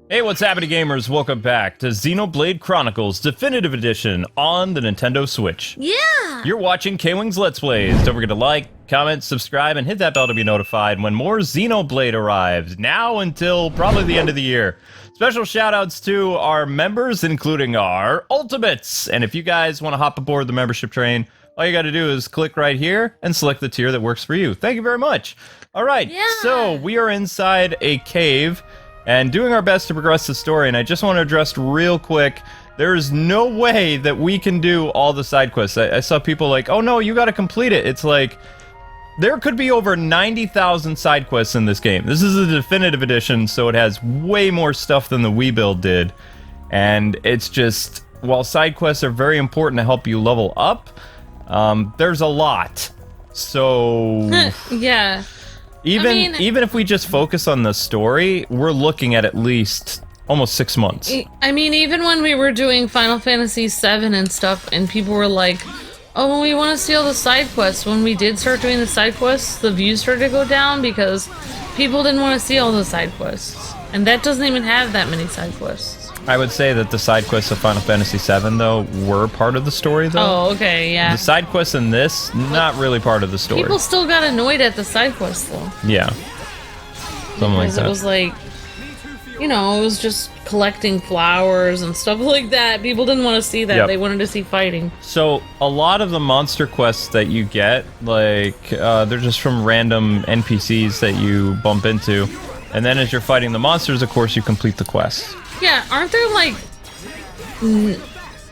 Hey, what's happening, gamers? Welcome back to Xenoblade Chronicles Definitive Edition on the Nintendo Switch. Yeah! You're watching KwingsLetsPlays. Don't forget to like, comment, subscribe, and hit that bell to be notified when more Xenoblade arrives, now until probably the end of the year. Special shoutouts to our members, including our Ultimates. And if you guys want to hop aboard the membership train, all you got to do is click right here and select the tier that works for you. Thank you very much. All right, so we are inside a cave and doing our best to progress the story, and I just want to address real quick, there is no way that we can do all the side quests. I saw people like, oh no, you gotta complete it. It's like, there could be over 90,000 side quests in this game. This is a definitive edition, so it has way more stuff than the Wii build did. And it's just, while side quests are very important to help you level up, there's a lot. So... yeah. Even if we just focus on the story, we're looking at least almost 6 months. I mean, even when we were doing Final Fantasy VII and stuff, and people were like, oh, well, we want to see all the side quests. When we did start doing the side quests, the views started to go down because people didn't want to see all the side quests. And that doesn't even have that many side quests. I would say that the side quests of Final Fantasy VII, though, were part of the story, though. Oh, okay, yeah. The side quests in this, not really part of the story. People still got annoyed at the side quests, though. Yeah. Something like that. It was like, you know, it was just collecting flowers and stuff like that. People didn't want to see that. Yep. They wanted to see fighting. So, a lot of the monster quests that you get, like, they're just from random NPCs that you bump into. And then as you're fighting the monsters, of course, you complete the quests. Yeah, aren't there like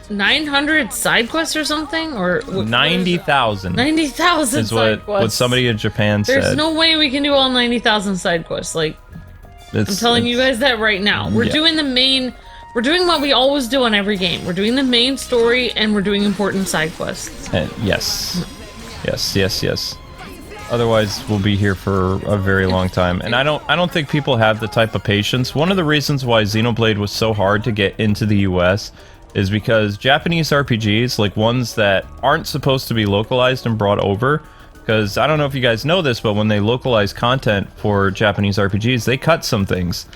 900 side quests or something? Or 90,000. 90,000 is what somebody in Japan said. There's no way we can do all 90,000 side quests. Like, I'm telling you guys that right now. We're doing the main. We're doing what we always do on every game. We're doing the main story and we're doing important side quests. Yes. Yes. Otherwise, we'll be here for a very long time. And I don't think people have the type of patience. One of the reasons why Xenoblade was so hard to get into the US is because Japanese RPGs, like ones that aren't supposed to be localized and brought over, because I don't know if you guys know this, but when they localize content for Japanese RPGs, they cut some things.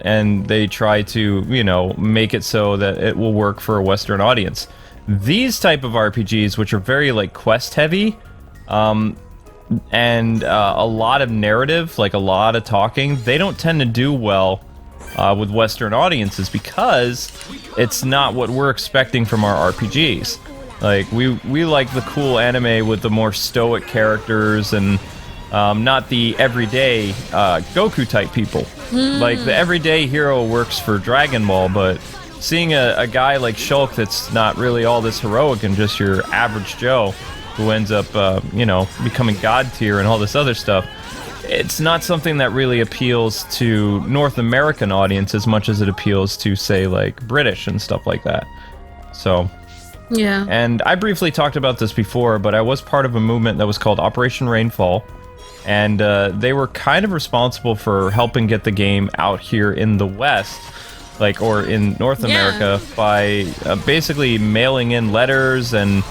And they try to, you know, make it so that it will work for a Western audience. These type of RPGs, which are very, like, quest-heavy, and a lot of narrative, like a lot of talking, they don't tend to do well with Western audiences because it's not what we're expecting from our RPGs. Like, we like the cool anime with the more stoic characters and not the everyday Goku type people. Like, the everyday hero works for Dragon Ball, but seeing a guy like Shulk that's not really all this heroic and just your average Joe who ends up, you know, becoming god tier and all this other stuff, it's not something that really appeals to North American audience as much as it appeals to, say, like, British and stuff like that. So, yeah. And I briefly talked about this before, but I was part of a movement that was called Operation Rainfall, and they were kind of responsible for helping get the game out here in the West, like, or in North America, by basically mailing in letters and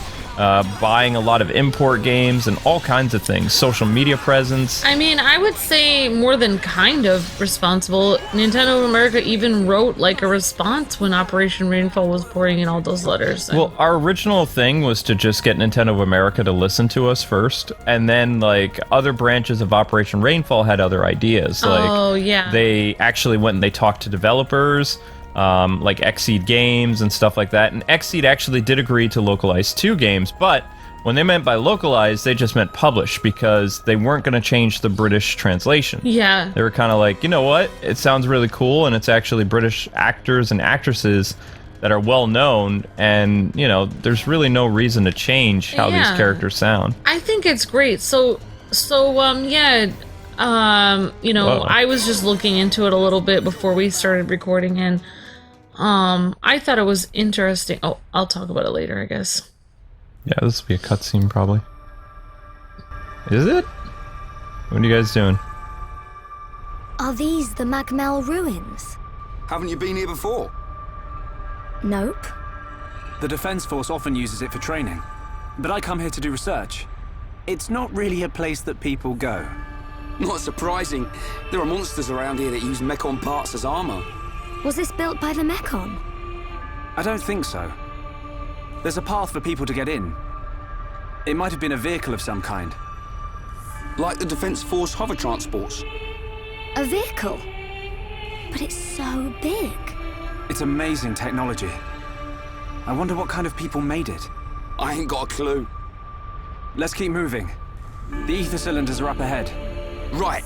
buying a lot of import games and all kinds of things. Social media presence. I mean, I would say more than kind of responsible. Nintendo of America even wrote like a response when Operation Rainfall was pouring in all those letters. Well, our original thing was to just get Nintendo of America to listen to us first, and then like other branches of Operation Rainfall had other ideas. Like, they actually went and they talked to developers, like Xseed Games and stuff like that. And Xseed actually did agree to localize 2 games, but when they meant by localize, they just meant publish, because they weren't going to change the British translation. Yeah. They were kind of like, you know what? It sounds really cool, and it's actually British actors and actresses that are well known, and, you know, there's really no reason to change how these characters sound. I think it's great. So, you know, I was just looking into it a little bit before we started recording, and I thought it was interesting. Oh, I'll talk about it later, I guess. Yeah, this will be a cutscene, probably. Is it? What are you guys doing? Are these the Magmel ruins? Haven't you been here before? Nope. The Defense Force often uses it for training, but I come here to do research. It's not really a place that people go. Not surprising. There are monsters around here that use Mechon parts as armor. Was this built by the Mechon? I don't think so. There's a path for people to get in. It might have been a vehicle of some kind. Like the Defense Force hover transports. A vehicle? But it's so big. It's amazing technology. I wonder what kind of people made it. I ain't got a clue. Let's keep moving. The ether cylinders are up ahead. Right.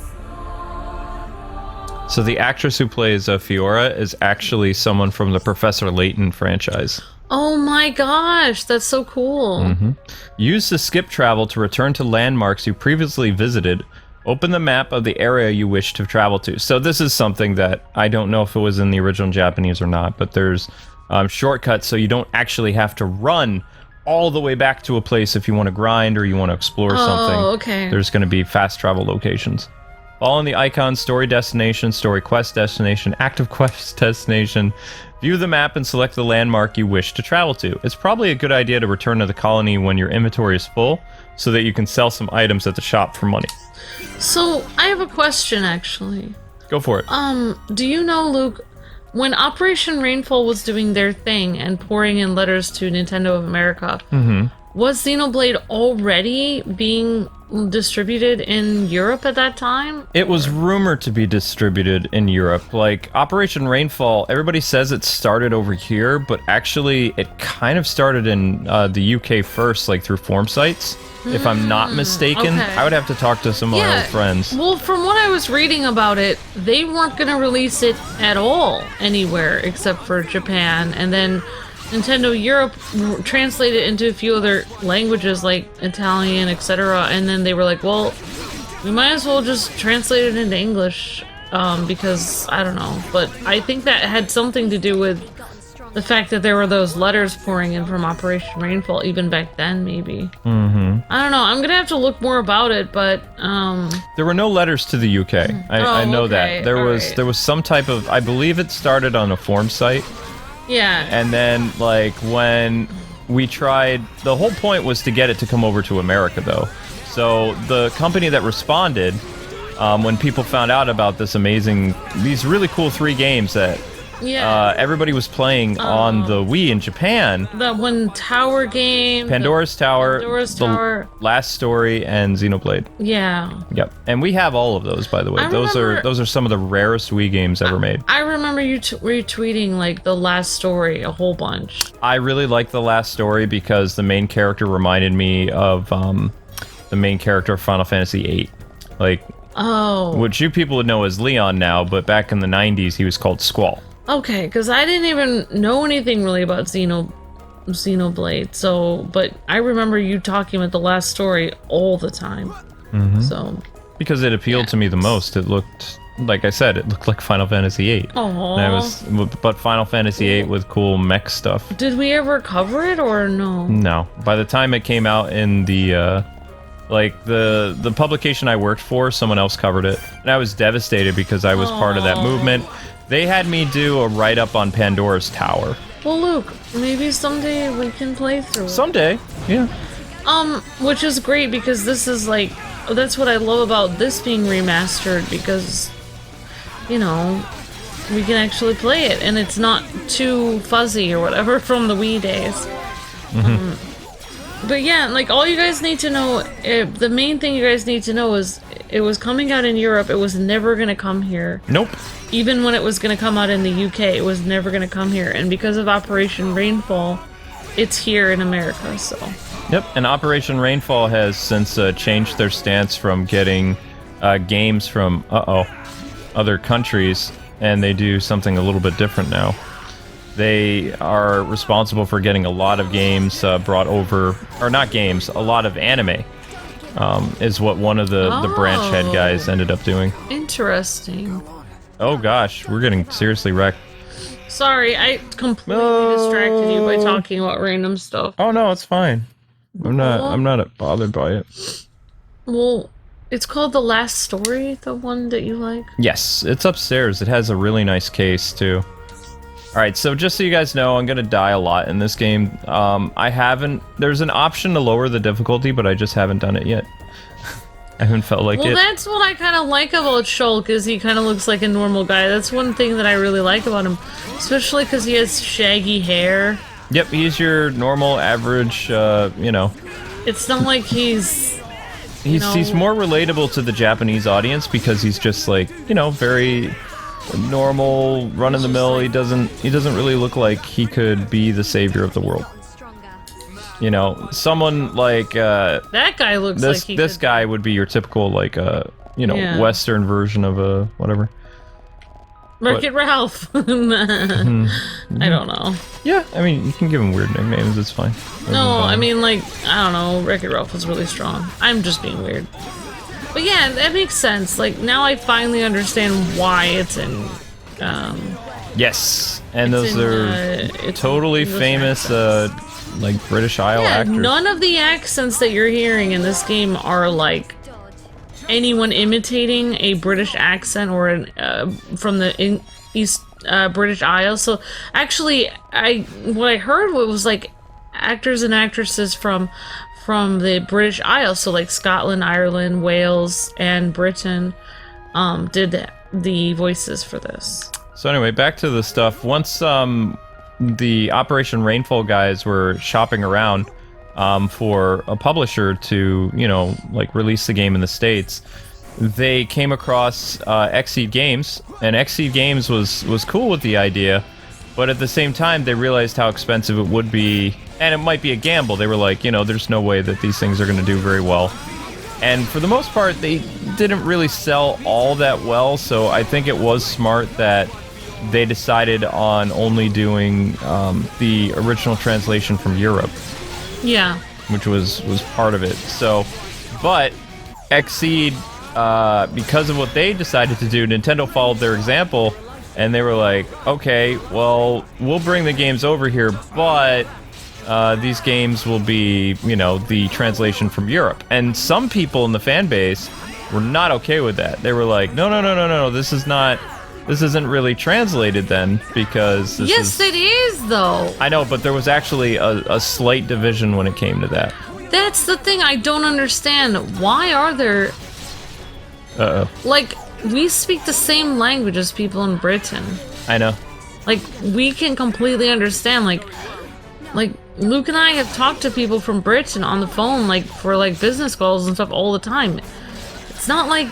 So the actress who plays Fiora is actually someone from the Professor Layton franchise. Oh my gosh, that's so cool. Use the skip travel to return to landmarks you previously visited. Open the map of the area you wish to travel to. So this is something that I don't know if it was in the original Japanese or not, but there's shortcuts so you don't actually have to run all the way back to a place if you want to grind or you want to explore something. Oh, okay. There's going to be fast travel locations. Follow the icon, story destination, story quest destination, active quest destination. View the map and select the landmark you wish to travel to. It's probably a good idea to return to the colony when your inventory is full so that you can sell some items at the shop for money. So, I have a question, actually. Go for it. Do you know, Luke, when Operation Rainfall was doing their thing and pouring in letters to Nintendo of America, was Xenoblade already being distributed in Europe at that time? It was rumored to be distributed in Europe. Like, Operation Rainfall, everybody says it started over here, but actually it kind of started in the UK first, like through forum sites, if I'm not mistaken. Okay. I would have to talk to some of my old friends. Well, from what I was reading about it, they weren't going to release it at all anywhere except for Japan, and then Nintendo Europe translated it into a few other languages like Italian, etc. And then they were like, well, we might as well just translate it into English because, I don't know. But I think that had something to do with the fact that there were those letters pouring in from Operation Rainfall, even back then, maybe. I don't know. I'm going to have to look more about it, but... There were no letters to the UK. I know that. There was some type of... I believe it started on a forum site. Yeah. And then, like, when we tried... The whole point was to get it to come over to America, though. So the company that responded, when people found out about this amazing... These really cool 3 games that everybody was playing on the Wii in Japan. That one tower game. Pandora's Tower, Tower. The Last Story, and Xenoblade. Yeah. Yep. And we have all of those, by the way. Those are some of the rarest Wii games ever made. I remember you retweeting, like, The Last Story a whole bunch. I really like The Last Story because the main character reminded me of the main character of Final Fantasy VIII. Like, which you people would know as Leon now, but back in the 90s he was called Squall. Okay, because I didn't even know anything really about Xenoblade, so, but I remember you talking about The Last Story all the time, so. Because it appealed to me the most. It looked, like I said, it looked like Final Fantasy VIII. Aww. But Final Fantasy VIII with cool mech stuff. Did we ever cover it, or no? No. By the time it came out in the, like, the publication I worked for, someone else covered it. And I was devastated because I was part of that movement. They had me do a write-up on Pandora's Tower. Well, Luke, maybe someday we can play through it. Someday, yeah. Which is great because this is like, that's what I love about this being remastered because, you know, we can actually play it and it's not too fuzzy or whatever from the Wii days. But yeah, like, all you guys need to know, the main thing you guys need to know is it was coming out in Europe. It was never going to come here. Nope. Even when it was going to come out in the UK, it was never going to come here. And because of Operation Rainfall, it's here in America, so. Yep, and Operation Rainfall has since changed their stance from getting games from, other countries, and they do something a little bit different now. They are responsible for getting a lot of games brought over, or not games, a lot of anime, is what one of the branch head guys ended up doing. Interesting. Oh gosh, we're getting seriously wrecked. Sorry, I completely distracted you by talking about random stuff. Oh no, it's fine. I'm not bothered by it. Well, it's called The Last Story, the one that you like? Yes, it's upstairs. It has a really nice case too. Alright, so just so you guys know, I'm gonna die a lot in this game. There's an option to lower the difficulty, but I just haven't done it yet. I haven't felt like Well, it. that's what I kind of like about Shulk, is he kind of looks like a normal guy. That's one thing that I really like about him, especially because he has shaggy hair. Yep, he's your normal, average, you know. It's not like he's more relatable to the Japanese audience because he's just like, you know, very normal, run-of-the-mill. He doesn't really look like he could be the savior of the world. You know, someone like that guy looks like this guy would be your typical like you know, Western version of a whatever. Wreck-It Ralph. I don't know. Yeah, I mean, you can give him weird nicknames. It's fine. No, I mean, like, I don't know. Wreck-It Ralph was really strong. I'm just being weird. But yeah, that makes sense. Like, now I finally understand why it's in. Yes, and those are totally famous, like British Isle actors. None of the accents that you're hearing in this game are like anyone imitating a British accent or from the East British Isles. So actually, what I heard was like actors and actresses from the British Isles, so like Scotland, Ireland, Wales, and Britain, did the voices for this. So anyway, back to the stuff. Once the Operation Rainfall guys were shopping around for a publisher to, you know, like release the game in the States, they came across Xseed Games, and Xseed Games was cool with the idea, but at the same time they realized how expensive it would be, and it might be a gamble. They were like, you know, there's no way that these things are going to do very well. And for the most part, they didn't really sell all that well, so I think it was smart that they decided on only doing the original translation from Europe. Yeah. Which was part of it. So, but Xseed, because of what they decided to do, Nintendo followed their example, and they were like, okay, well, we'll bring the games over here, but these games will be, you know, the translation from Europe. And some people in the fan base were not okay with that. They were like, no, this isn't really translated then, because yes, it is, though. I know, but there was actually a slight division when it came to that. That's the thing I don't understand. Why are there... Like, we speak the same language as people in Britain. I know. Like, we can completely understand, like Luke and I have talked to people from Britain on the phone, like, for, like, business calls and stuff all the time. It's not like...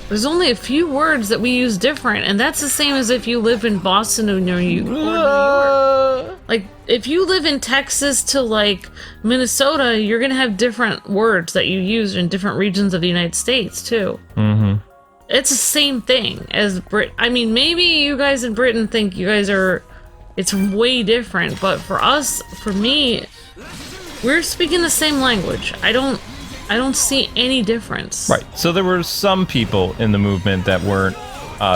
There's only a few words that we use different, and that's the same as if you live in Boston or New York. Like, if you live in Texas to, like, Minnesota, you're gonna have different words that you use in different regions of the United States, too. Mm-hmm. It's the same thing as I mean, maybe you guys in Britain think you guys are... It's way different, but for us, for me, we're speaking the same language. I don't see any difference. Right. So there were some people in the movement that weren't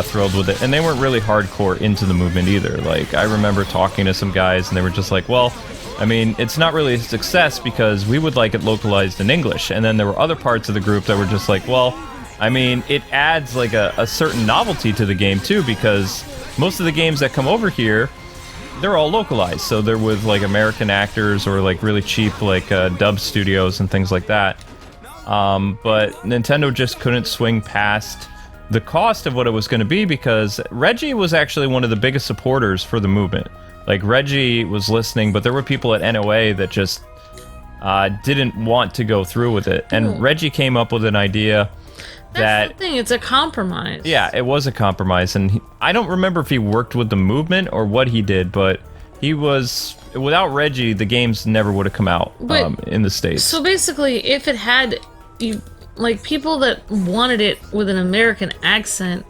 thrilled with it, and they weren't really hardcore into the movement either. Like, I remember talking to some guys, and they were just like, well, I mean, it's not really a success because we would like it localized in English. And then there were other parts of the group that were just like, well, I mean, it adds like a certain novelty to the game too, because most of the games that come over here, they're all localized. So they're with like American actors or like really cheap like dub studios and things like that. But Nintendo just couldn't swing past the cost of what it was going to be, because Reggie was actually one of the biggest supporters for the movement. Like, Reggie was listening, but there were people at NOA that just didn't want to go through with it. And Reggie came up with an idea That's the thing, it's a compromise. Yeah, it was a compromise, and I don't remember if he worked with the movement or what he did, but he was... Without Reggie, the games never would have come out in the States. So basically, if it had... like, people that wanted it with an American accent,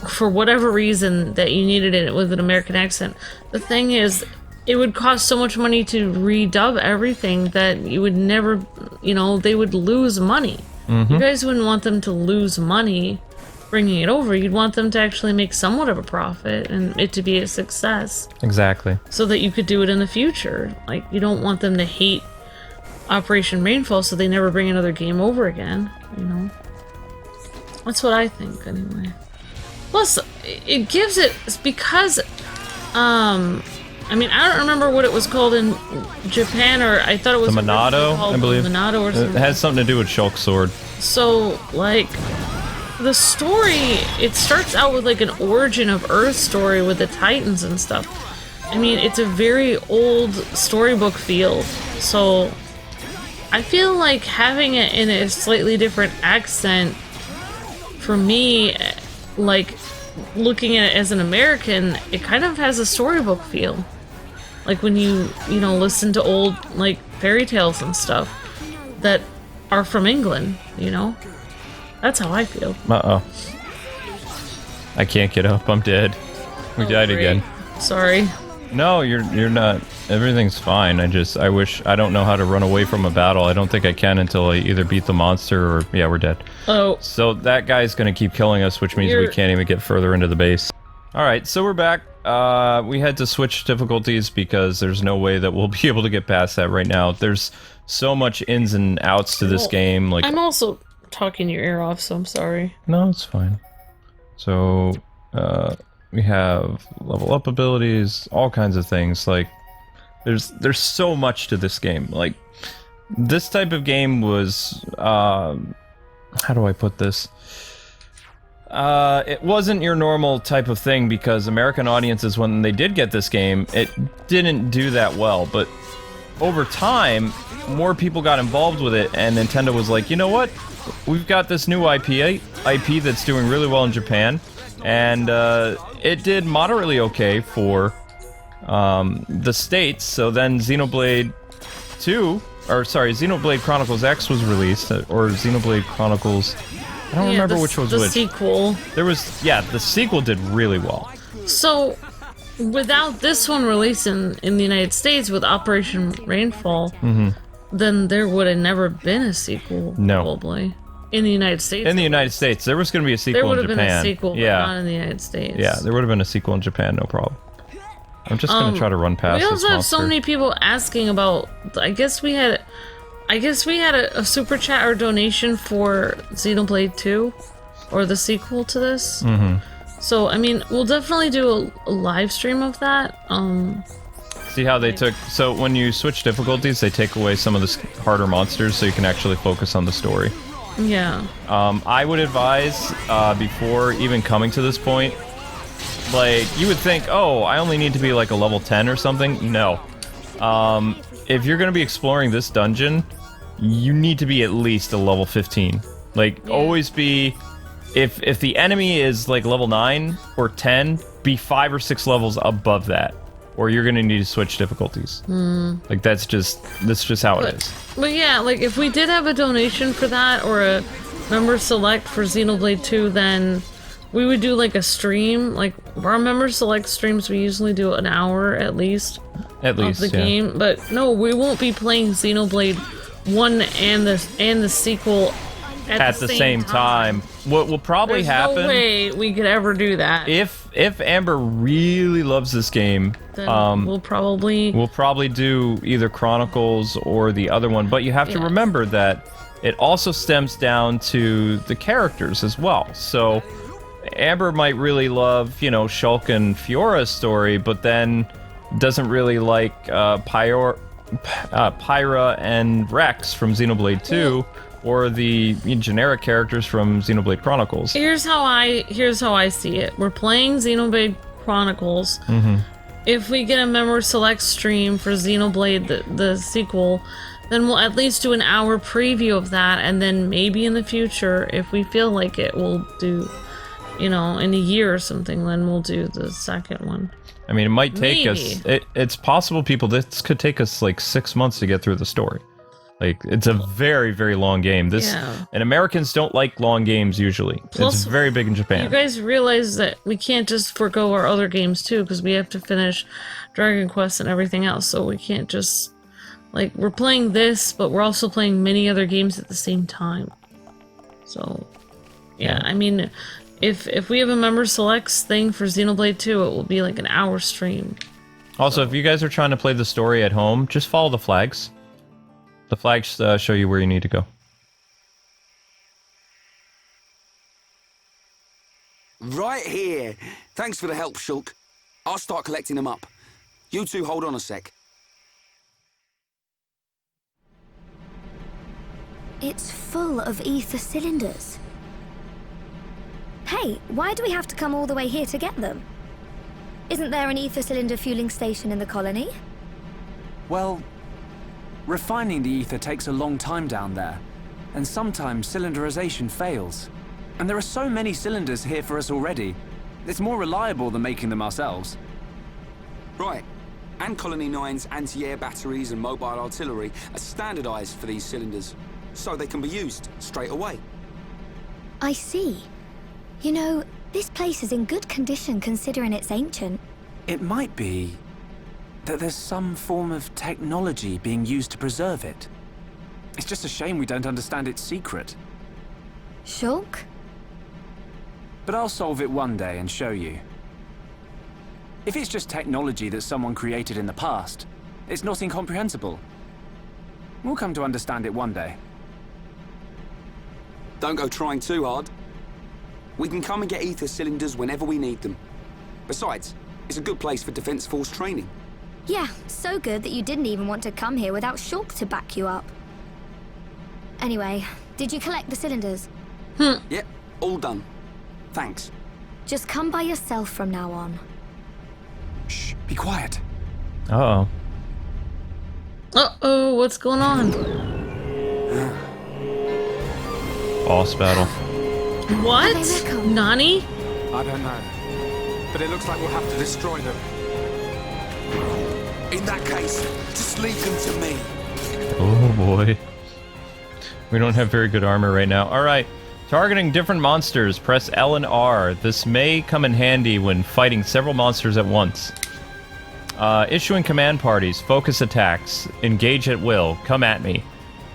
for whatever reason that you needed it with an American accent, the thing is, it would cost so much money to redub everything that you would never, you know, they would lose money. Mm-hmm. You guys wouldn't want them to lose money bringing it over. You'd want them to actually make somewhat of a profit and it to be a success. Exactly. So that you could do it in the future. Like, you don't want them to hate Operation Rainfall so they never bring another game over again, you know? That's what I think, anyway. Plus, it gives it... because, I mean, I don't remember what it was called in Japan, or I thought it was... The Monado, I believe. Monado or something. It has something to do with Shulk Sword. So, like, the story, it starts out with like an origin of Earth story with the Titans and stuff. I mean, it's a very old storybook feel, so I feel like having it in a slightly different accent, for me, like, looking at it as an American, it kind of has a storybook feel. Like when you know, listen to old, like, fairy tales and stuff that are from England, you know? That's how I feel. Uh-oh. I can't get up. I'm dead. We died great. again. Sorry. No, you're not. Everything's fine. I wish I don't know how to run away from a battle. I don't think I can until I either beat the monster or yeah, we're dead. Oh. So that guy's gonna keep killing us, which means we can't even get further into the base. All right, so we're back. We had to switch difficulties because there's no way that we'll be able to get past that right now. There's so much ins and outs to this game. Like, I'm also talking your ear off, so I'm sorry. no, it's fine. So we have level up abilities, all kinds of things. Like, there's so much to this game. Like, this type of game was how do I put this? It wasn't your normal type of thing because American audiences, when they did get this game, it didn't do that well. But over time, more people got involved with it, and Nintendo was like, you know what? We've got this new IP that's doing really well in Japan, and it did moderately okay for the States. So then Xenoblade Chronicles X was released, or Xenoblade Chronicles... I don't remember which was which. The sequel. The sequel did really well. So, without this one releasing in the United States with Operation Rainfall, then there would have never been a sequel, probably. In the United States. In the United States. There was going to be a sequel in Japan. There would have been a sequel, but not in the United States. Yeah, there would have been a sequel in Japan, no problem. I'm just going to try to run past this We also have so many people asking about... I guess we had a super chat or donation for Xenoblade 2, or the sequel to this. So, I mean, we'll definitely do a live stream of that. See how they took... So, when you switch difficulties, they take away some of the harder monsters so you can actually focus on the story. Yeah. I would advise, before even coming to this point, like, you would think, oh, I only need to be like a level 10 or something. No. If you're going to be exploring this dungeon, you need to be at least a level 15. Like, always be... If the enemy is, like, level 9 or 10, be 5 or 6 levels above that. Or you're going to need to switch difficulties. Like, that's just how it is. But yeah, like, if we did have a donation for that, or a member select for Xenoblade 2, then we would do, like, a stream. Like, our member select streams, we usually do an hour at least. Of the game. But no, we won't be playing Xenoblade 1 and the sequel at the same time. What will probably happen... There's no way we could ever do that. If Amber really loves this game, then we'll probably do either Chronicles or the other one. But you have to remember that it also stems down to the characters as well. So Amber might really love, you know, Shulk and Fiora's story, but then doesn't really like Pyra and Rex from Xenoblade 2, or the generic characters from Xenoblade Chronicles. Here's how I see it. We're playing Xenoblade Chronicles. If we get a member select stream for Xenoblade the sequel, then we'll at least do an hour preview of that, and then maybe in the future, if we feel like it, we'll do, you know, in a year or something, then we'll do the second one. I mean, it might take us... It's possible, people, this could take us like 6 months to get through the story. Like, it's a very, very long game. And Americans don't like long games usually. Plus, it's very big in Japan. You guys realize that we can't just forgo our other games too, because we have to finish Dragon Quest and everything else, so we can't just... Like, we're playing this, but we're also playing many other games at the same time. So, yeah, I mean... If we have a member selects thing for Xenoblade 2, it will be like an hour stream. Also, if you guys are trying to play the story at home, just follow the flags. The flags show you where you need to go. Right here. Thanks for the help, Shulk. I'll start collecting them up. You two hold on a sec. It's full of ether cylinders. Hey, why do we have to come all the way here to get them? Isn't there an ether cylinder fueling station in the colony? Well, refining the ether takes a long time down there, and sometimes cylinderization fails. And there are so many cylinders here for us already. It's more reliable than making them ourselves. Right. And Colony 9's anti-air batteries and mobile artillery are standardized for these cylinders, so they can be used straight away. I see. You know, this place is in good condition considering it's ancient. It might be that there's some form of technology being used to preserve it. It's just a shame we don't understand its secret. Shulk? But I'll solve it one day and show you. If it's just technology that someone created in the past, it's not incomprehensible. We'll come to understand it one day. Don't go trying too hard. We can come and get ether cylinders whenever we need them. Besides, it's a good place for Defense Force training. Yeah, so good that you didn't even want to come here without Shulk to back you up. Anyway, did you collect the cylinders? Yep, all done. Thanks. Just come by yourself from now on. Shh, be quiet. Uh-oh. Uh-oh, what's going on? Boss battle. What? Are they Mechon? Nani? I don't know. But it looks like we'll have to destroy them. In that case, just leave them to me. Oh boy. We don't have very good armor right now. Alright. Targeting different monsters, press L and R. This may come in handy when fighting several monsters at once. Issuing command parties, focus attacks, engage at will, come at me.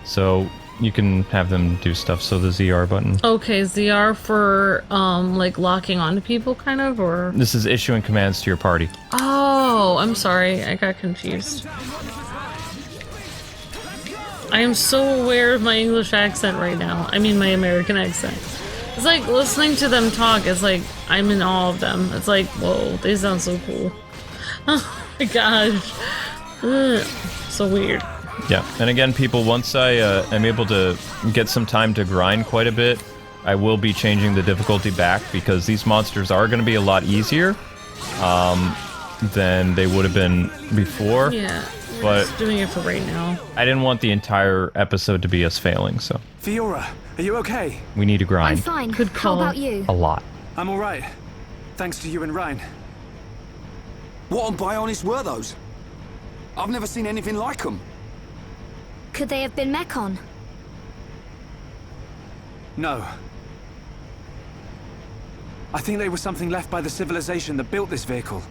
So you can have them do stuff, so the ZR button. Okay, ZR for, like, locking onto people, kind of, or? This is issuing commands to your party. Oh, I'm sorry, I got confused. I am so aware of my English accent right now. I mean, my American accent. It's like listening to them talk, it's like I'm in awe of them. It's like, whoa, they sound so cool. Oh my gosh. Ugh, so weird. Yeah, and again, people, once I am able to get some time to grind quite a bit, I will be changing the difficulty back, because these monsters are going to be a lot easier than they would have been before. Yeah, we're But just doing it for right now. I didn't want the entire episode to be us failing, so Fiora, are you okay? we need to I'm grind fine. Good How call. about you? a lot. I'm alright. Thanks to you and Ryan. What on Bionis were those? I've never seen anything like them. Could they have been Mechon? No. I think they were something left by the civilization that built this vehicle. They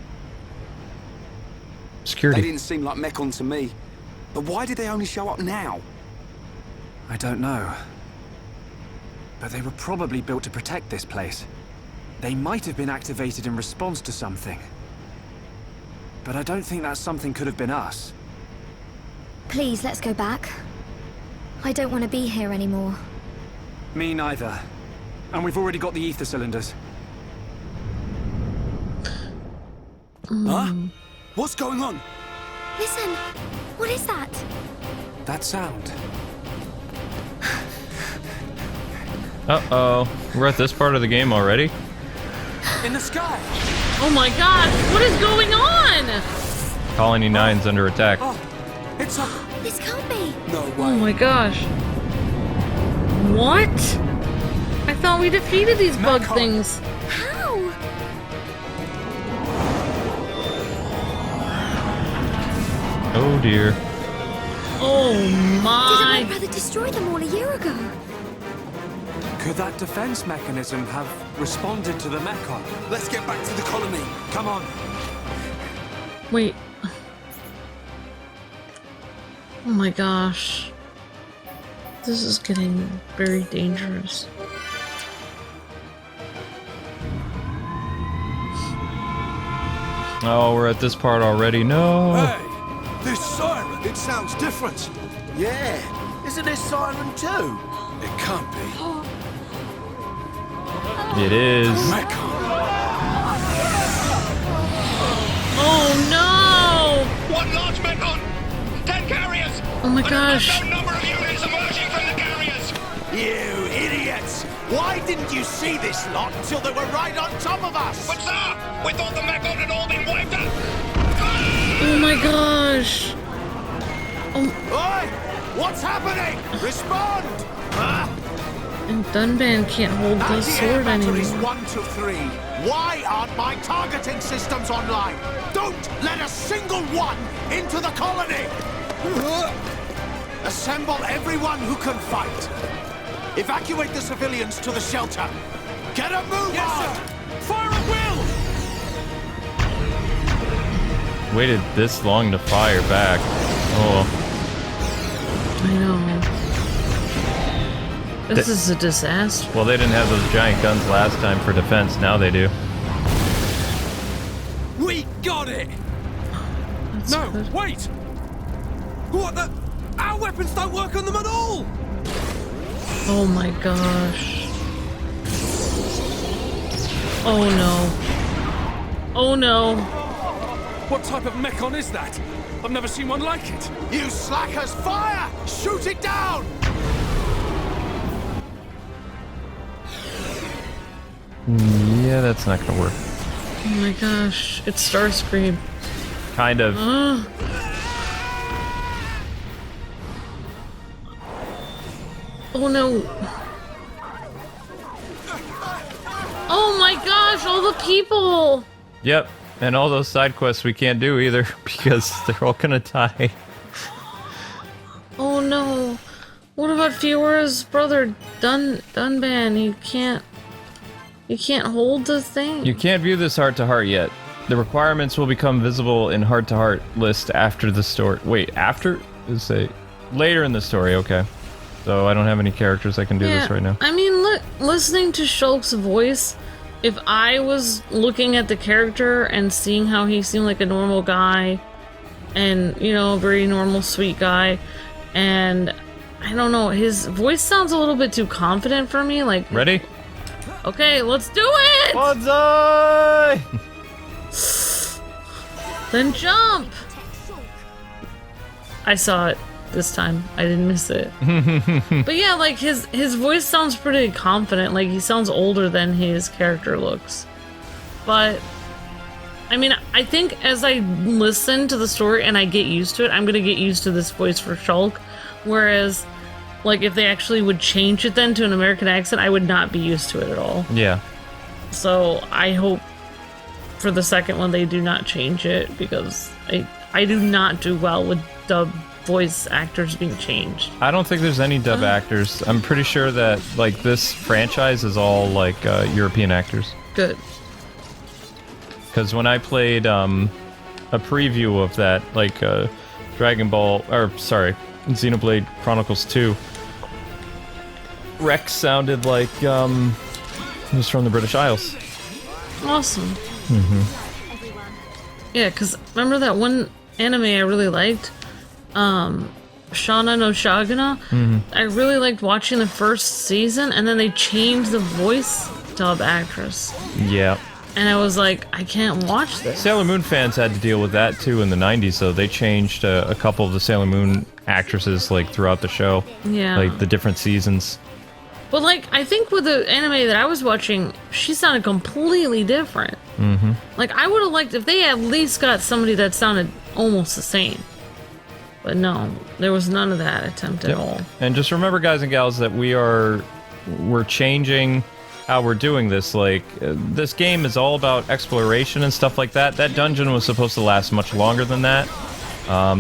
Security. didn't seem like Mechon to me. But why did they only show up now? I don't know. But they were probably built to protect this place. They might have been activated in response to something. But I don't think that something could have been us. Please, let's go back. I don't want to be here anymore. Me neither. And we've already got the ether cylinders. Huh? What's going on? Listen, what is that? That sound. Uh-oh. We're at this part of the game already? In the sky! Oh my gosh, what is going on? Colony 9's under attack. Oh, it's a... This can't be. No way. Oh my gosh. What? I thought we defeated these bug Mechon. things. How? Oh dear. Oh Didn't my my. brother destroy them all a year ago? Could that defense mechanism have responded to the Mechon? Let's get back to the colony. Come on. Wait. Oh my gosh. This is getting very dangerous. Oh, we're at this part already. No. Hey, this siren, it sounds different. Yeah, isn't this siren too? It can't be. It is. Mechon. Oh no! One large Mechon! 10 carriers! Oh my An gosh. unknown number of units emerging from the carriers! You idiots! Why didn't you see this lot until they were right on top of us? But sir, we thought the Mechon had all been wiped out. Oh my gosh. Oi! What's happening? Respond! And Dunban can't hold the Anti-air sword anymore. batteries 1 to 3. Why aren't my targeting systems online? Don't let a single one into the colony! Assemble everyone who can fight. Evacuate the civilians to the shelter. Get a move on! Fire at will! Waited this long to fire back. Oh. I know. This is a disaster. Well, they didn't have those giant guns last time for defense. Now they do. We got it! That's No, good. wait! What the? Our weapons don't work on them at all! Oh my gosh. Oh no. Oh no. What type of Mechon is that? I've never seen one like it. You slackers, fire! Shoot it down! Yeah, that's not gonna work. Oh my gosh. It's Starscream. Kind of. Oh no. Oh my gosh, all the people! Yep. And all those side quests we can't do either because they're all gonna die. Oh no. What about Fiora's brother, Dunban? He can't hold the thing. You can't view this heart to heart yet. The requirements will become visible in heart to heart list after the story. Wait, after? Say later in the story, okay. So I don't have any characters I can do this right now. I mean, listening to Shulk's voice, if I was looking at the character and seeing how he seemed like a normal guy, and, you know, a very normal, sweet guy, and I don't know, his voice sounds a little bit too confident for me, like... Ready? Okay, let's do it! Banzai! Then jump! I saw it this time. I didn't miss it. But yeah, like, his voice sounds pretty confident. Like, he sounds older than his character looks. But, I mean, I think as I listen to the story and I get used to it, I'm gonna get used to this voice for Shulk. Whereas, like, if they actually would change it then to an American accent, I would not be used to it at all. Yeah. So, I hope for the second one they do not change it, because I do not do well with dub voice actors being changed. I don't think there's any dub actors. I'm pretty sure that, like, this franchise is all, like, European actors. Good. Because when I played a preview of that, like, Xenoblade Chronicles 2, Rex sounded like he was from the British Isles. Awesome. Yeah, because remember that one anime I really liked? Shana no Shagana? I really liked watching the first season, and then they changed the voice dub actress. Yeah. And I was like, I can't watch this. Sailor Moon fans had to deal with that too in the 90s, so they changed a couple of the Sailor Moon actresses, like, throughout the show. Yeah. Like, the different seasons. But, like, I think with the anime that I was watching, she sounded completely different. Like, I would have liked if they at least got somebody that sounded almost the same. But no, there was none of that attempt at all. And just remember, guys and gals, that we're changing how we're doing this. Like, this game is all about exploration and stuff like that. That dungeon was supposed to last much longer than that.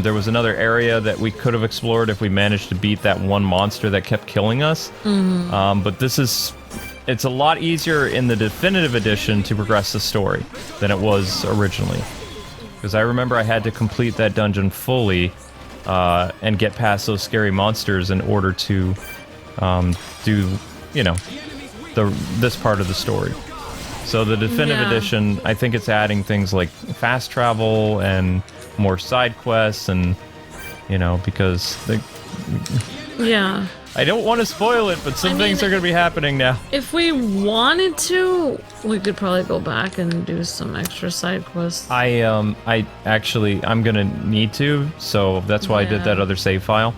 There was another area that we could have explored if we managed to beat that one monster that kept killing us. But it's a lot easier in the Definitive Edition to progress the story than it was originally. Because I remember I had to complete that dungeon fully and get past those scary monsters in order to do, you know, this part of the story. So the Definitive Edition, I think it's adding things like fast travel and more side quests, and, you know, because Yeah. I don't want to spoil it, but some things are going to be happening now. If we wanted to, we could probably go back and do some extra side quests. I'm gonna need to, so that's why I did that other save file.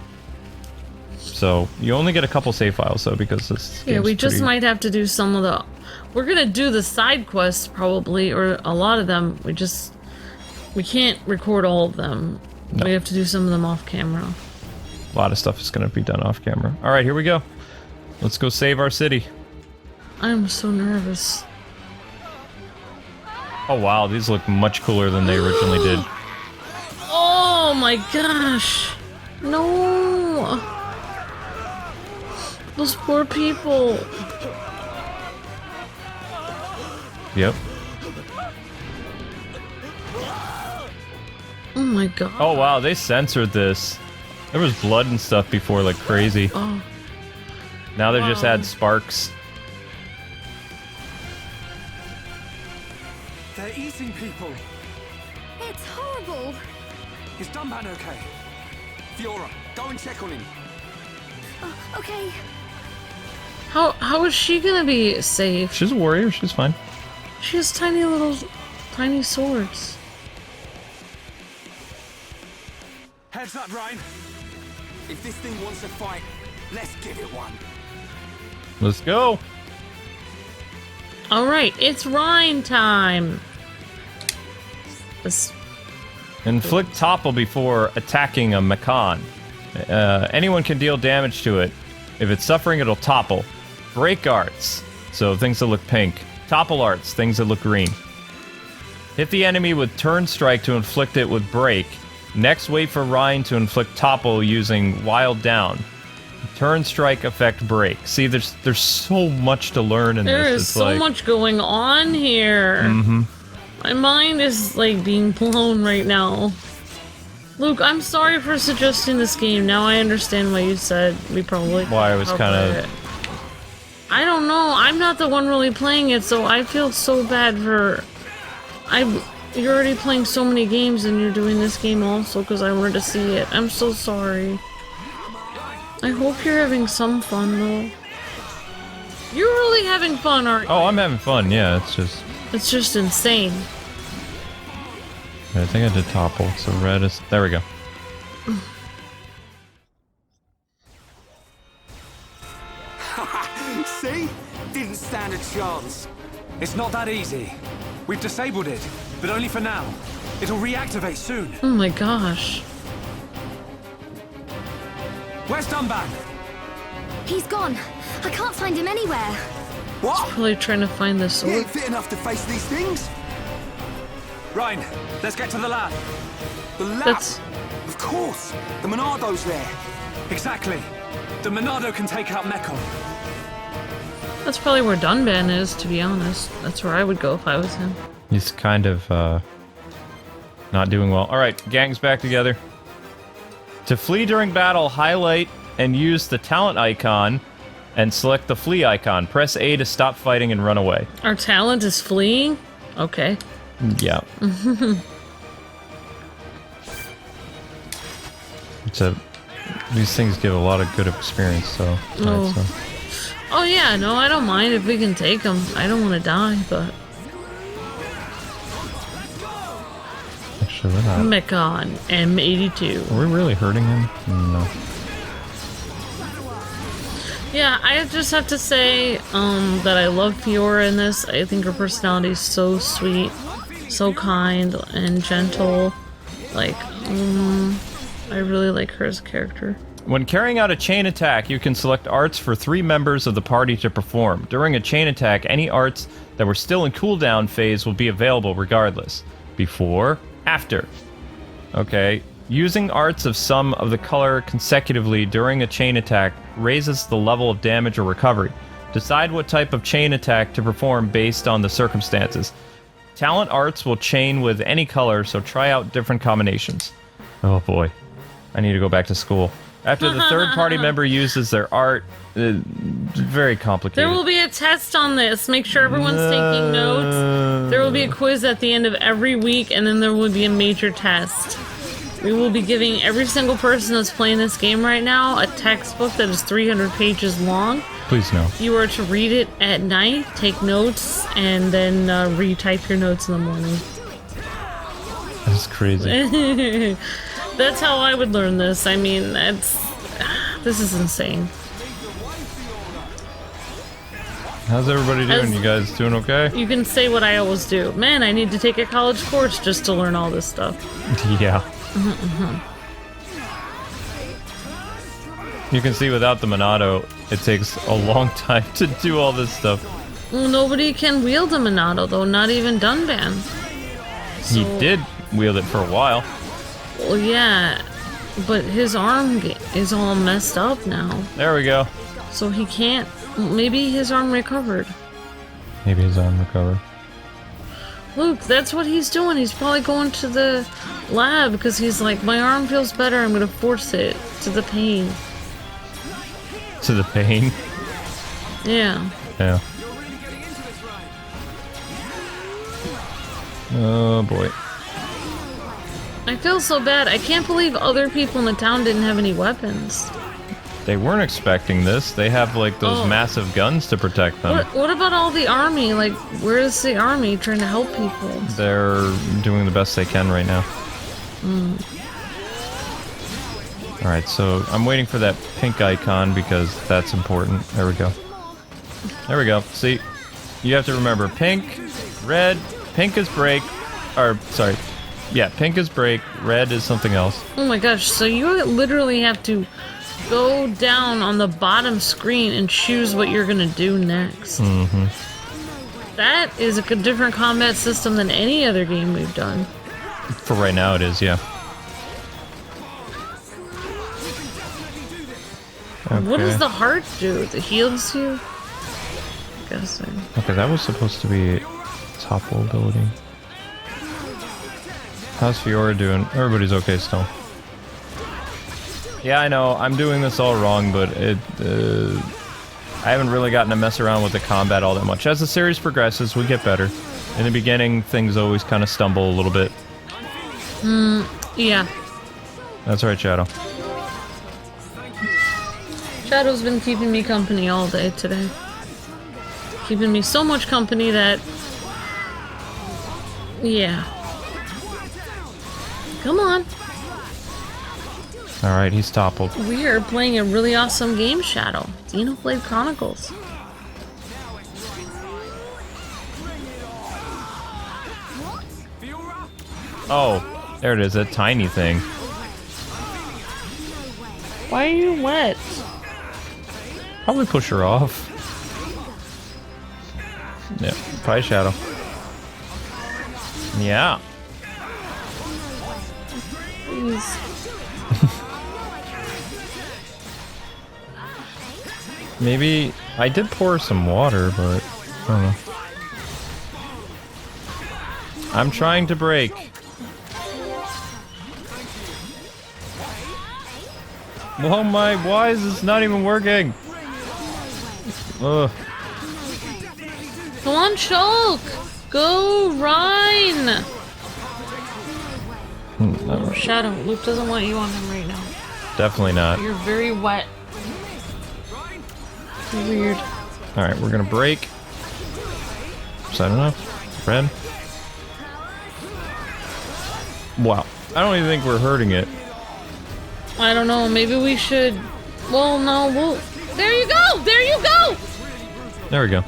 so you only get a couple save files though because this. Yeah, game's we just pretty- might have to do some of the. We're gonna do the side quests probably, or a lot of them. We can't record all of them. No. We have to do some of them off camera. A lot of stuff is going to be done off camera. All right, here we go. Let's go save our city. I'm so nervous. Oh wow, these look much cooler than they originally did. Oh my gosh! No! Those poor people. Yep. Oh my god. Oh wow, they censored this. There was blood and stuff before like crazy. Oh. Now they just Wow. add sparks. They're eating people. It's horrible. Is Dunban okay? Fiora, go and check on him. Okay. How is she gonna be safe? She's a warrior, she's fine. She has tiny swords. Heads up, Ryan. If this thing wants to fight, let's give it one. Let's go. Alright, it's Rhine time! This, Inflict topple before attacking a Mechon. Anyone can deal damage to it. If it's suffering, it'll topple. Break arts, so things that look pink. Topple arts, things that look green. Hit the enemy with turn strike to inflict it with break. Next, wait for Rhine to inflict topple using wild down. Turn strike effect break. See, there's so much to learn in there this. is It's so like, much going on here. My mind is like being blown right now. Luke, I'm sorry for suggesting this game. Now I understand why you said we probably. Why I was I'll kinda- play it. I don't know. I'm not the one really playing it, so I feel so bad for. You're already playing so many games, and you're doing this game also because I wanted to see it. I'm so sorry. I hope you're having some fun though. You're really having fun, aren't you? Oh, I'm having fun. Yeah, It's just insane. I think I did topple. So red is. There we go. See? Didn't stand a chance. It's not that easy. We've disabled it, but only for now. It'll reactivate soon. Oh my gosh. Where's Dunban? He's gone. I can't find him anywhere. What? Probably trying to find the He sword. ain't fit enough to face these things? Ryan, let's get to the lab. The lab? That's Of course. The Monado's there. Exactly. The Monado can take out Mechon. that's probably where Dunban is, to be honest. That's where I would go if I was him. He's kind of not doing well. All right, gang's back together. To flee during battle, highlight and use the talent icon and select the flee icon. Press A to stop fighting and run away. Our talent is fleeing? Okay. Yeah. These things give a lot of good experience, so. Oh. Alright, so. Oh yeah, no, I don't mind if we can take him. I don't want to die, but... Actually, we're not. Mechon, M82. Are we really hurting him? No. Yeah, I just have to say that I love Fiora in this. I think her personality is so sweet, so kind and gentle. Like, I really like her as a character. When carrying out a chain attack, you can select arts for 3 members of the party to perform. During a chain attack, any arts that were still in cooldown phase will be available regardless. Before, after. Okay. Using arts of some of the color consecutively during a chain attack raises the level of damage or recovery. Decide what type of chain attack to perform based on the circumstances. Talent arts will chain with any color, so try out different combinations. Oh boy. I need to go back to school. After the third party member uses their art, very complicated. There will be a test on this. Make sure everyone's taking notes. There will be a quiz at the end of every week, and then there will be a major test. We will be giving every single person that's playing this game right now a textbook that is 300 pages long. Please no. You are to read it at night, take notes, and then retype your notes in the morning. That's crazy. That's how I would learn this. I mean, that's... This is insane. How's everybody doing? As- You guys doing okay? You can say what I always do. Man, I need to take a college course just to learn all this stuff. Yeah. You can see without the Monado, it takes a long time to do all this stuff. Well, nobody can wield a Monado, though, not even Dunban. He did wield it for a while. Well, yeah, but his arm is all messed up now. There we go. So he can't. Maybe his arm recovered. Maybe his arm recovered. Luke, that's what he's doing. He's probably going to the lab because he's like, my arm feels better. I'm going to force it to the pain. To the pain? Yeah. Yeah. Oh boy. I feel so bad. I can't believe other people in the town didn't have any weapons. They weren't expecting this. They have like those massive guns to protect them. What about all the army? Like, where's the army trying to help people? They're doing the best they can right now. Alright, so I'm waiting for that pink icon because that's important. There we go. There we go. See, you have to remember pink, red, pink is break, or sorry, yeah, pink is break, red is something else. Oh my gosh, so you literally have to go down on the bottom screen and choose what you're gonna do next. That is a different combat system than any other game we've done. For right now it is, yeah. Okay. What does the heart do? It heals you? Guessing. Okay, that was supposed to be topple ability. How's Fiora doing? Everybody's okay still. Yeah, I know, I'm doing this all wrong, but I haven't really gotten to mess around with the combat all that much. As the series progresses, we get better. In the beginning, things always kind of stumble a little bit. Yeah. That's right, Shadow. Shadow's been keeping me company all day today. Keeping me so much company that... Yeah. Come on. Alright, he's toppled. We are playing a really awesome game, Shadow. Xenoblade Chronicles. Oh, there it is, that tiny thing. Why are you wet? Probably push her off. Yeah, probably Shadow. Yeah. Please. Maybe I did pour some water, but I don't know. I'm trying to break. Oh my, why is this not even working? Ugh. Come on, Shulk! Go, Rhine! Oh, Shadow, Luke doesn't want you on him right now. Definitely not. You're very wet. Weird. Alright, we're gonna break. Is that enough? Red? Wow. I don't even think we're hurting it. I don't know, maybe we should... Well, no, we'll... There you go! There you go! There we go.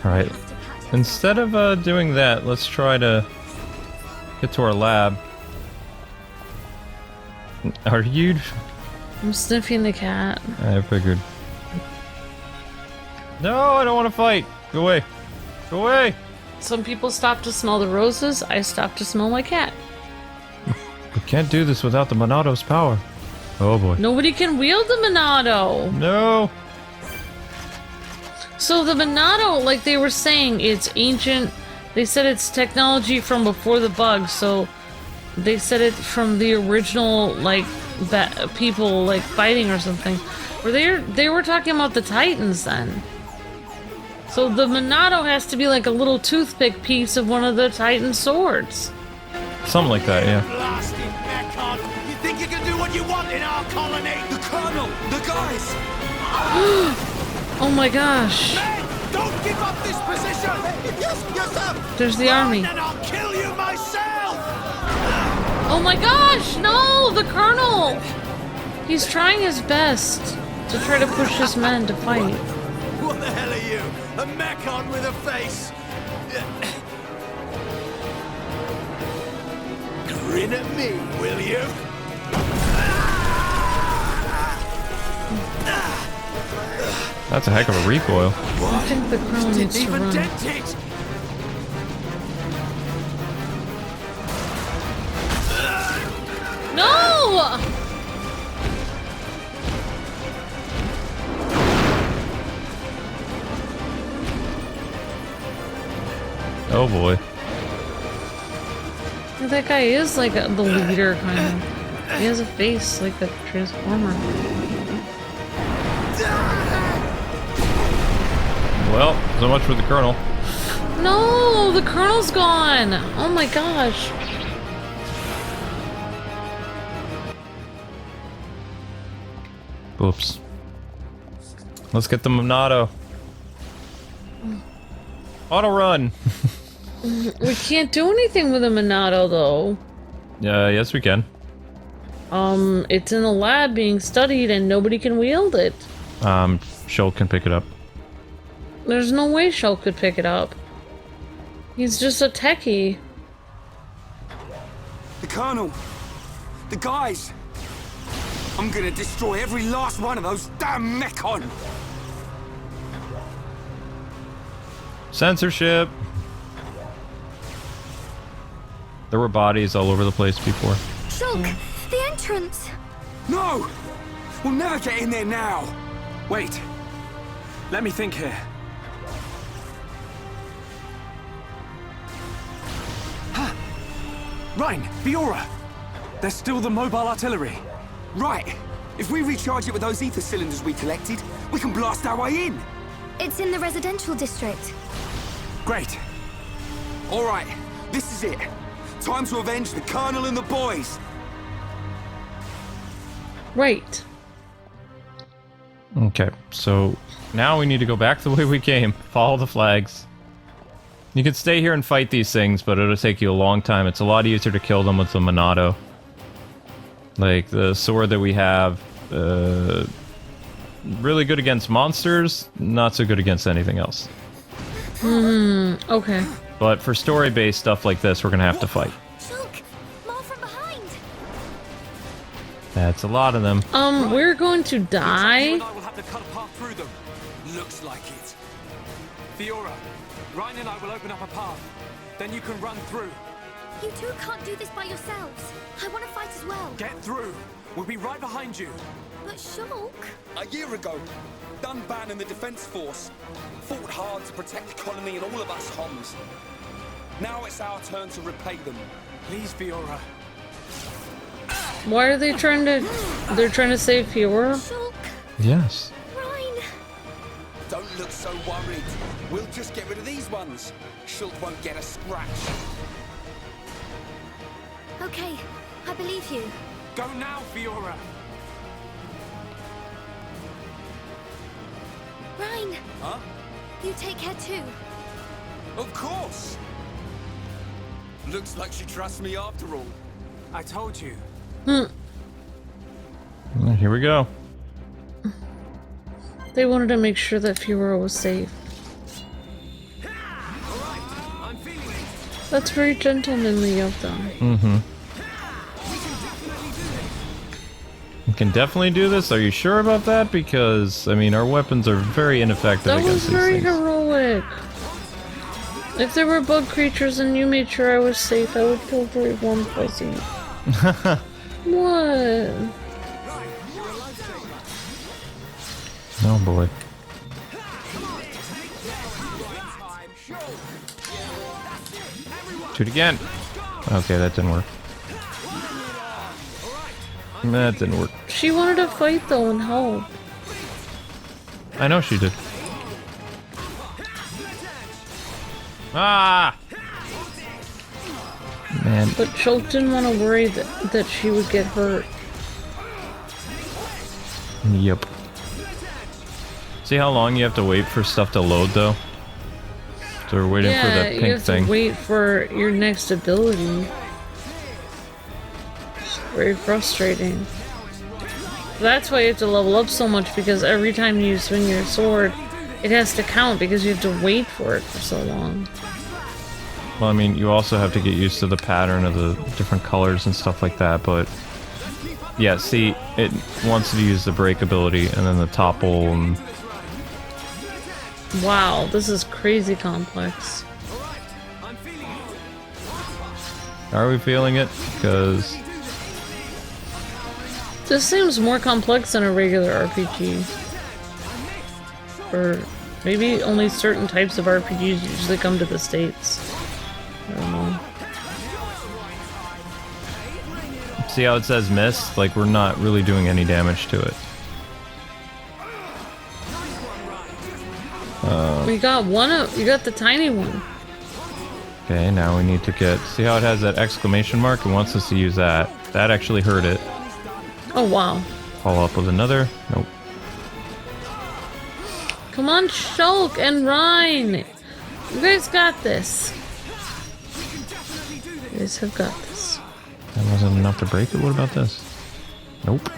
Alright. Instead of doing that, let's try to get to our lab. Are you... I'm sniffing the cat. I figured. No, I don't want to fight. Go away. Go away. Some people stop to smell the roses. I stop to smell my cat. We can't do this without the Monado's power. Oh boy. Nobody can wield the Monado. No. So the Monado, like they were saying, it's ancient. They said it's technology from before the bug. So they said it from the original, like, people like fighting or something. Or they were talking about the Titans then. So the Monado has to be like a little toothpick piece of one of the Titan swords. Something like that, yeah. Blasted Mechon! You think you can do what you want in our colony? The Colonel! The guys! Oh my gosh. Men, don't give up this position! Yes, sir! There's the army. And I'll kill you myself! Oh my gosh, no, the Colonel! He's trying his best to try to push his men to fight. What the hell are you? A Mechon with a face? Grin at me, will you? That's a heck of a recoil. I think the crown needs to Even run. dented. No! Oh boy. That guy is like the leader, kind of. He has a face like a transformer. Well, so much for the Colonel. No, the Colonel's gone. Oh my gosh. Oops. Let's get the Monado. Auto run. We can't do anything with a Monado though. Yes we can. It's in the lab being studied and nobody can wield it. Shulk can pick it up. There's no way Shulk could pick it up. He's just a techie. The Colonel! The guys! I'm gonna destroy every last one of those damn Mechon! Censorship. There were bodies all over the place before. Shulk, the entrance! No! We'll never get in there now! Wait. Let me think here. Rhine, Fiora! There's still the mobile artillery. Right! If we recharge it with those ether cylinders we collected, we can blast our way in! It's in the residential district. Great. Alright, this is it. Time to avenge the Colonel and the boys! Right. Okay, so now we need to go back the way we came. Follow the flags. You can stay here and fight these things, but it'll take you a long time. It's a lot easier to kill them with the Monado. Like, the sword that we have, really good against monsters, not so good against anything else. Okay. But for story-based stuff like this, we're gonna have to fight. Shulk, more from behind. That's a lot of them. We're going to die. You and I will have to cut a path through them. Looks like it. Fiora, Ryan and I will open up a path. Then you can run through. You two can't do this by yourselves. I want to fight as well. Get through. We'll be right behind you. But Shulk... A year ago, Dunban and the Defense Force fought hard to protect the colony and all of us Homs. Now it's our turn to repay them. Please, Fiora. Why are they trying to... They're trying to save Fiora? Shulk, Yes. Rhine. Don't look so worried. We'll just get rid of these ones. Shulk won't get a scratch. Okay, I believe you. Go now, Fiora. Rhine, Huh? you take care too. Of course! Looks like she trusts me after all. I told you. Well, here we go. They wanted to make sure that Fiora was safe. I'm feeling it. That's very gentlemanly of them. Mm-hmm. We can definitely do this. Are you sure about that? Because, I mean, our weapons are very ineffective That against was these very things. heroic. If there were bug creatures and you made sure I was safe, I would feel very warm fuzzy. What? Oh boy. Shoot again. Okay, that didn't work. That didn't work. She wanted to fight though and help. I know she did. Ah! Man. But Shulk didn't want to worry that she would get hurt. Yep. See how long you have to wait for stuff to load, though? So we're waiting for that you pink have thing. to wait for your next ability. It's very frustrating. That's why you have to level up so much, because every time you swing your sword, it has to count because you have to wait for it for so long. Well, I mean, you also have to get used to the pattern of the different colors and stuff like that, but... Yeah, see, it wants to use the break ability, and then the topple, and... Wow, this is crazy complex. Are we feeling it? Because... This seems more complex than a regular RPG. Or maybe only certain types of RPGs usually come to the States. I don't know. See how it says miss? Like, we're not really doing any damage to it. We got you got the tiny one. Okay, now we need to get... See how it has that exclamation mark? It wants us to use that. That actually hurt it. Oh, wow. Follow up with another. Nope. Come on, Shulk and Rhine! You guys got this. You guys have got this. That wasn't enough to break it? What about this? Nope.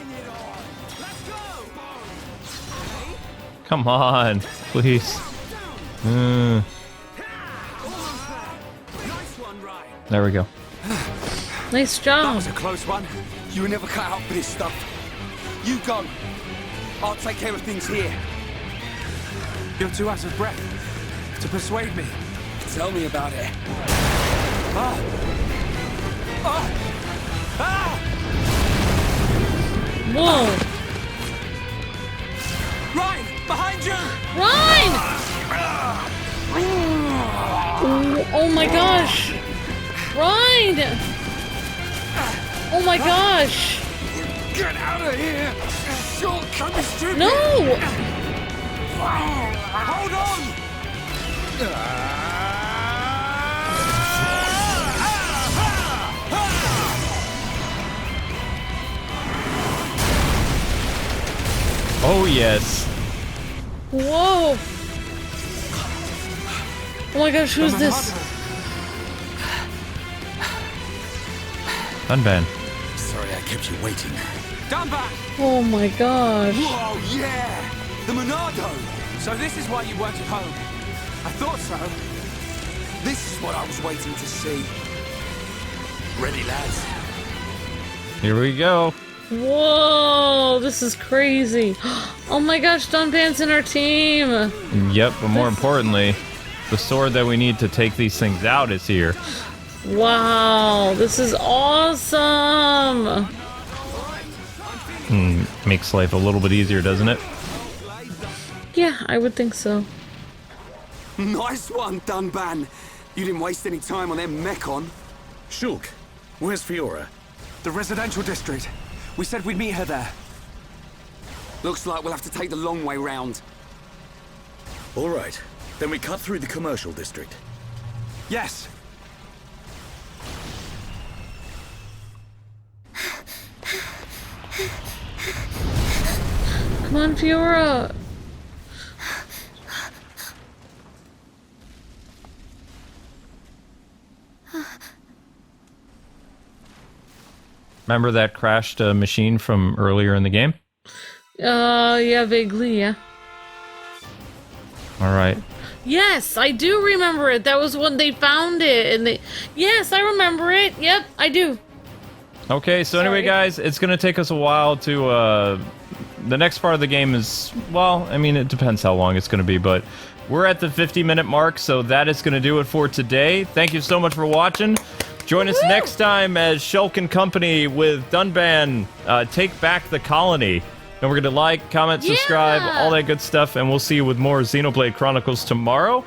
Come on, please. There we go. Nice That job. was a close one. You were never cut out for this stuff. You go. I'll take care of things here. You're too out of breath to persuade me. Tell me about it. Whoa! Ryan, behind you! Rhine! Oh my gosh! Rhine! Oh my gosh! Get out of here! Shulk, don't be stupid! No! Hold on! Oh, yes. Whoa! Oh my gosh, who's this? Unban. Sorry I kept you waiting. Down back! Oh my gosh. Whoa, yeah! The Monado! So this is why you weren't at home. I thought so. This is what I was waiting to see. Ready, lads? Here we go. Whoa, this is crazy. Oh my gosh, Dunban's in our team. Yep, but more importantly, the sword that we need to take these things out is here. Wow, this is awesome. Makes life a little bit easier, doesn't it? Yeah, I would think so. Nice one, Dunban. You didn't waste any time on them Mechon. Shulk, where's Fiora? The residential district. We said we'd meet her there. Looks like we'll have to take the long way round. All right, then we cut through the commercial district. Yes. Come on, Fiora. Remember that crashed machine from earlier in the game? Yeah, vaguely, yeah. All right. Yes, I do remember it. That was when they found it, and they... Yes, I remember it. Yep, I do. Okay, so anyway, guys, it's going to take us a while to... The next part of the game is... Well, I mean, it depends how long it's going to be, but... We're at the 50-minute mark, so that is going to do it for today. Thank you so much for watching. Join us next time as Shulk and company with Dunban take back the colony. Don't forget to like, comment, subscribe, all that good stuff, and we'll see you with more Xenoblade Chronicles tomorrow.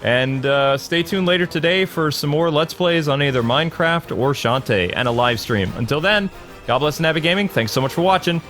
And stay tuned later today for some more Let's Plays on either Minecraft or Shantae and a live stream. Until then, God bless Navi Gaming. Thanks so much for watching.